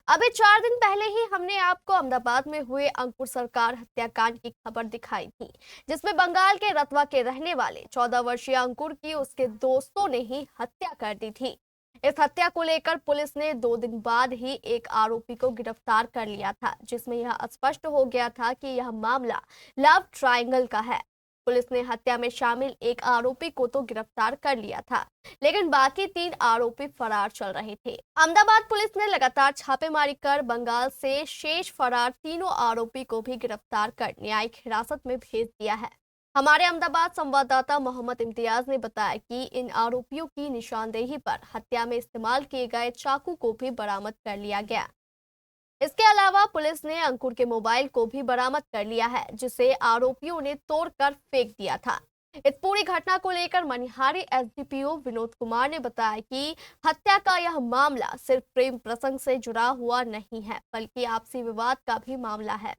अभी 4 दिन पहले ही हमने आपको अहमदाबाद में हुए अंकुर सरकार हत्याकांड की खबर दिखाई थी, जिसमें बंगाल के रतवा के रहने वाले 14 वर्षीय अंकुर की उसके दोस्तों ने ही हत्या कर दी थी। इस हत्या को लेकर पुलिस ने 2 दिन बाद ही एक आरोपी को गिरफ्तार कर लिया था, जिसमें यह स्पष्ट हो गया था कि यह मामला लव ट्रायंगल का है। पुलिस ने हत्या में शामिल एक आरोपी को तो गिरफ्तार कर लिया था, लेकिन बाकी 3 आरोपी फरार चल रहे थे। अहमदाबाद पुलिस ने लगातार छापेमारी कर बंगाल से शेष फरार तीनों आरोपी को भी गिरफ्तार कर न्यायिक हिरासत में भेज दिया है। हमारे अहमदाबाद संवाददाता मोहम्मद इम्तियाज ने बताया कि इन आरोपियों की निशानदेही पर हत्या में इस्तेमाल किए गए चाकू को भी बरामद कर लिया गया। इसके अलावा पुलिस ने अंकुर के मोबाइल को भी बरामद कर लिया है, जिसे आरोपियों ने तोड़कर फेंक दिया था। इस पूरी घटना को लेकर मनिहारी एसडीपीओ विनोद कुमार ने बताया कि हत्या का यह मामला सिर्फ प्रेम प्रसंग से जुड़ा हुआ नहीं है, बल्कि आपसी विवाद का भी मामला है।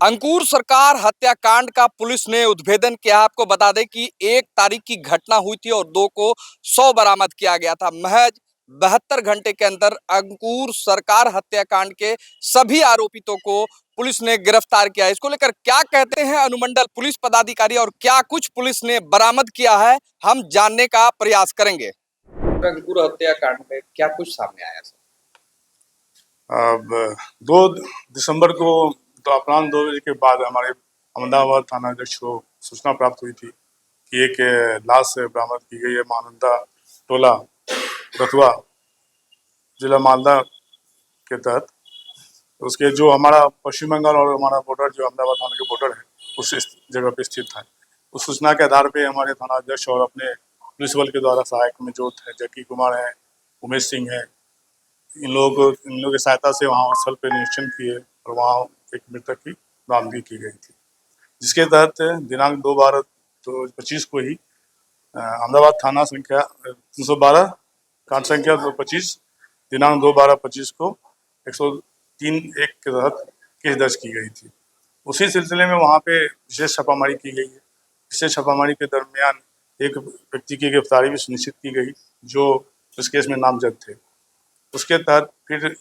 अंकुर सरकार हत्याकांड का पुलिस ने उद्भेदन किया। आपको बता दें कि 1 तारीख की घटना हुई थी और 2 को 100 बरामद किया गया था। महज 72 घंटे के अंदर अंकुर सरकार हत्याकांड के सभी आरोपितों को पुलिस ने गिरफ्तार किया। इसको लेकर क्या कहते हैं अनुमंडल पुलिस पदाधिकारी और क्या कुछ पुलिस ने बरामद किया है, हम जानने का प्रयास करेंगे। अंकुर हत्याकांड में क्या कुछ सामने आया सर? अब 2 दिसंबर को तो अपराह्न 2 बजे के बाद हमारे अहमदाबाद थाना अध्यक्ष को सूचना प्राप्त हुई थी कि एक लाश बरामद की गई है महानंदा टोला रतुआ जिला मालदा के तहत। उसके जो हमारा पश्चिम बंगाल और हमारा बॉर्डर जो अहमदाबाद थाना के बॉर्डर है उस जगह पे स्थित था। उस सूचना के आधार पे हमारे थाना अध्यक्ष और अपने पुलिस बल के द्वारा सहायक में जो थे जक्की कुमार है, उमेश सिंह है, इन लोगों की सहायता से वहाँ स्थल पे निरीक्षण किए और वहाँ एक मृतक की बरामदगी की गई थी, जिसके तहत दिनांक 2/12/2025 को ही अहमदाबाद थाना संख्या 312 कांड संख्या 225 दिनांक 2/12/25 को 103(1) के तहत केस दर्ज की गई थी। उसी सिलसिले में वहाँ पे विशेष छापामारी की गई है। विशेष छापामारी के दरमियान एक व्यक्ति की गिरफ्तारी भी सुनिश्चित की गई जो इस केस में नामजद थे। उसके तहत फिर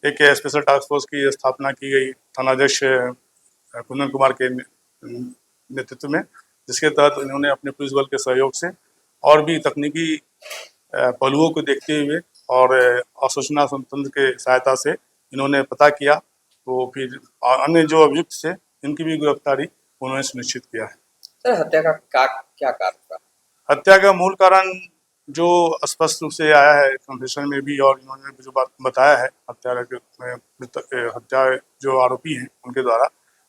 एक स्पेशल टास्क फोर्स की स्थापना की गई थानाध्यक्ष कुंदन कुमार के नेतृत्व में, जिसके तहत इन्होंने अपने पुलिस बल के सहयोग से और भी तकनीकी पहलुओं को देखते हुए और असूचना तंत्र के सहायता से इन्होंने पता किया, तो फिर अन्य जो अभियुक्त थे इनकी भी गिरफ्तारी उन्होंने सुनिश्चित किया है। सर हत्या का क्या कारण था? हत्या का मूल कारण जो स्पष्ट रूप से आया है कन्फेशन में भी और इन्होंने जो बात बताया है हत्या जो आरोपी हैं उनके द्वारा,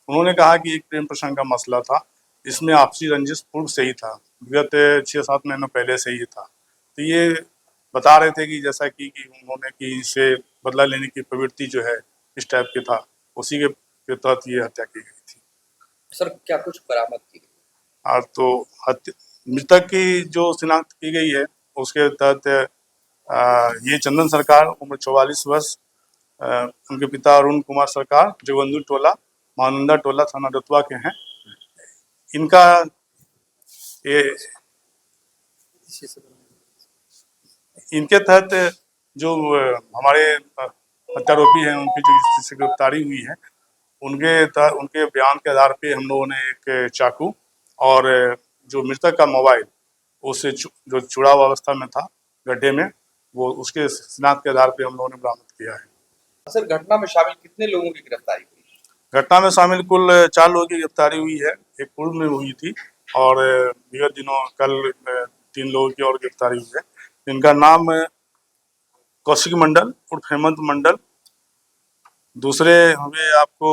उन्होंने कहा कि एक प्रेम प्रसंग का मसला था। इसमें आपसी रंजिश पूर्व से ही था, विगत 6-7 महीनों पहले से ही था। तो ये बता रहे थे कि जैसा कि उन्होंने कि इससे बदला लेने की प्रवृत्ति जो है इस टाइप के था, उसी के तहत ये हत्या की गई थी। सर क्या कुछ बरामद की गई? तो मृतक की जो शिनाख्त की गई है उसके तहत ये चंदन सरकार उम्र 44 वर्ष, उनके पिता अरुण कुमार सरकार जगबंधु टोला महानंदा टोला थाना रतुआ के हैं। इनका ये इनके तहत जो हमारे हत्यारोपी हैं उनकी जो जिससे गिरफ्तारी हुई है उनके बयान के आधार पे हम लोगों ने एक चाकू और जो मृतक का मोबाइल उससे जो जुड़ा हुआ अवस्था में था गड्ढे में, वो उसके शिनाख्त के आधार पे हम लोगों ने बरामद किया है। सर घटना में शामिल कितने लोगों की गिरफ्तारी हुई? घटना में शामिल कुल 4 लोगों की गिरफ्तारी हुई है। एक पूर्व में हुई थी और विगत दिनों कल 3 लोगों की और गिरफ्तारी हुई है। इनका नाम कौशिक मंडल उर्फ हेमंत मंडल, दूसरे हुए आपको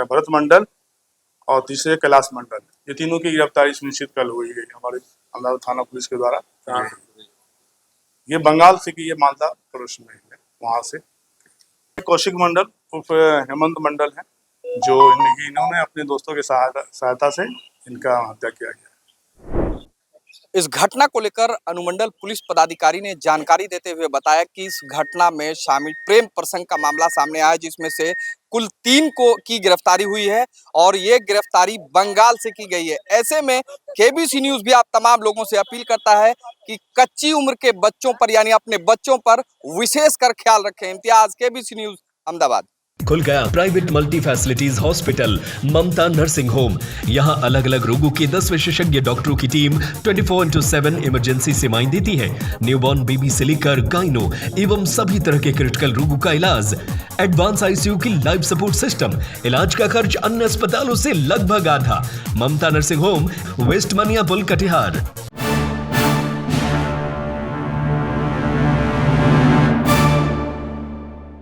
भरत मंडल और तीसरे कैलाश मंडल। ये तीनों की गिरफ्तारी सुनिश्चित कल हुई गई हमारे अहमदाबाद थाना पुलिस के द्वारा। ये बंगाल से की ये मालदा पड़ोस में है, वहाँ से कौशिक मंडल उर्फ हेमंत मंडल है जो इन्होंने अपने दोस्तों के सहायता से इनका हत्या किया गया। इस घटना को लेकर अनुमंडल पुलिस पदाधिकारी ने जानकारी देते हुए बताया कि इस घटना में शामिल प्रेम प्रसंग का मामला सामने आया, जिसमें से कुल 3 को की गिरफ्तारी हुई है और ये गिरफ्तारी बंगाल से की गई है। ऐसे में केबीसी न्यूज भी आप तमाम लोगों से अपील करता है कि कच्ची उम्र के बच्चों पर यानी अपने बच्चों पर विशेष कर ख्याल रखें। Imtiaz, KBC news, Ahmedabad. खुल गया प्राइवेट मल्टी फैसिलिटीज हॉस्पिटल ममता नर्सिंग होम। यहां अलग अलग रोगों के 10 विशेषज्ञ डॉक्टरों की टीम 24/7 इमरजेंसी सेवाएं देती है। न्यूबॉर्न बेबी से लेकर गाइनो एवं सभी तरह के क्रिटिकल रोगों का इलाज। एडवांस आईसीयू की लाइफ सपोर्ट सिस्टम। इलाज का खर्च अन्य अस्पतालों से लगभग आधा। ममता नर्सिंग होम, वेस्ट मनियापुल, कटिहार।